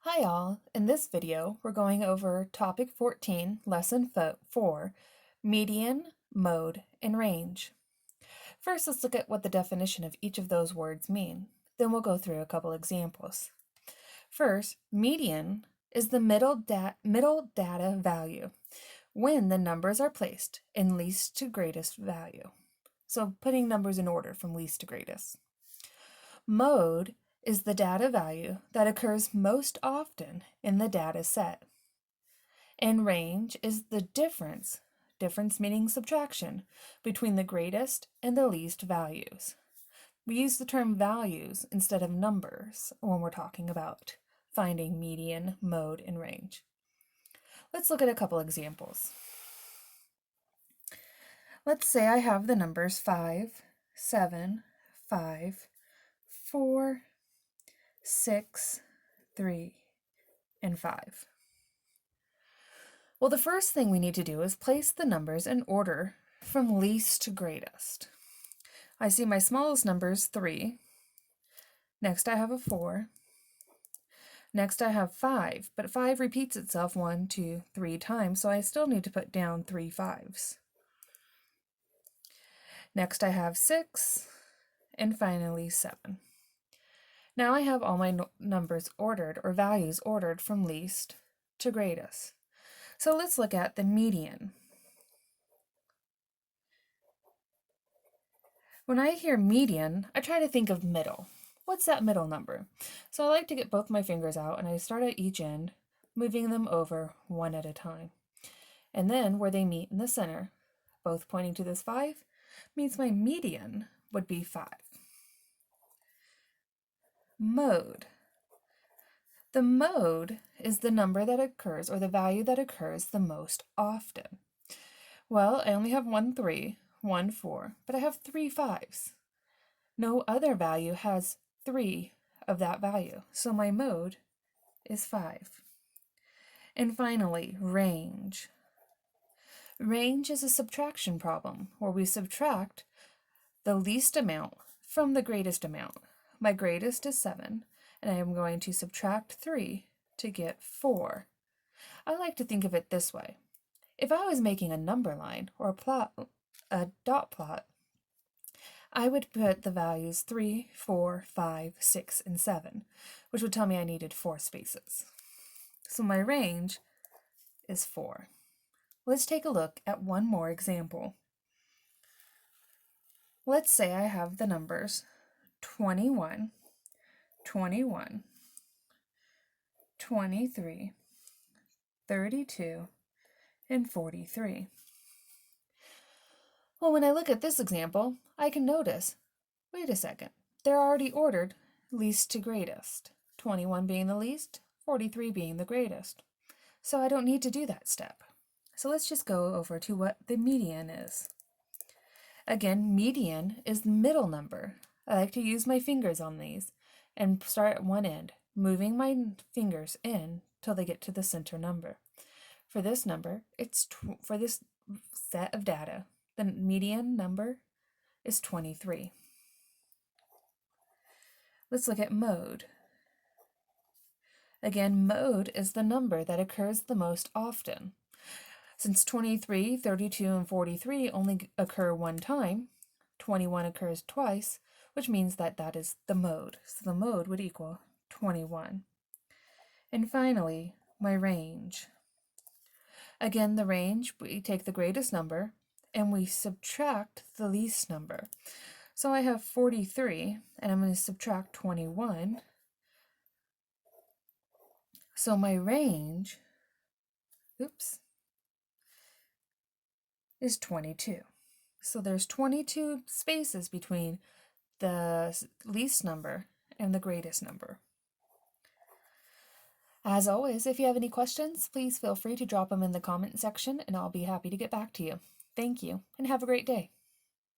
Hi all, in this video we're going over topic 14, lesson 4, median, mode, and range. First, let's look at what the definition of each of those words mean. Then we'll go through a couple examples. First, median is the middle data value when the numbers are placed in least to greatest value. So putting numbers in order from least to greatest. Mode is the data value that occurs most often in the data set. And range is the difference meaning subtraction, between the greatest and the least values. We use the term values instead of numbers when we're talking about finding median, mode, and range. Let's look at a couple examples. Let's say I have the numbers 5, 7, 5, 4, 6, 3, and 5. Well, the first thing we need to do is place the numbers in order from least to greatest. I see my smallest number is 3. Next I have a 4. Next I have 5, but 5 repeats itself 1, 2, 3 times, so I still need to put down 3 5s. Next I have 6, and finally 7. Now I have all my numbers ordered, or values ordered from least to greatest. So let's look at the median. When I hear median, I try to think of middle. What's that middle number? So I like to get both my fingers out and I start at each end, moving them over one at a time. And then where they meet in the center, both pointing to this 5, means my median would be 5. Mode. The mode is the number that occurs, or the value that occurs the most often. Well, I only have 1 3, 1 4, but I have 3 5s. No other value has 3 of that value, so my mode is 5. And finally, range. Range is a subtraction problem where we subtract the least amount from the greatest amount. My greatest is 7, and I am going to subtract 3 to get 4. I like to think of it this way. If I was making a number line or a dot plot, I would put the values 3, 4, 5, 6, and 7, which would tell me I needed 4 spaces. So my range is 4. Let's take a look at one more example. Let's say I have the numbers 21, 21, 23, 32, and 43. Well, when I look at this example, I can notice, wait a second, they're already ordered least to greatest, 21 being the least, 43 being the greatest. So I don't need to do that step. So let's just go over to what the median is. Again, median is the middle number. I like to use my fingers on these and start at one end, moving my fingers in till they get to the center number. For this number, for this set of data, the median number is 23. Let's look at mode. Again, mode is the number that occurs the most often. Since 23, 32, and 43 only occur one time, 21 occurs twice, which means that that is the mode. So the mode would equal 21. And finally, my range. Again, the range, we take the greatest number and we subtract the least number. So I have 43, and I'm going to subtract 21. So my range, is 22. So there's 22 spaces between the least number and the greatest number. As always, if you have any questions, please feel free to drop them in the comment section and I'll be happy to get back to you. Thank you, and have a great day.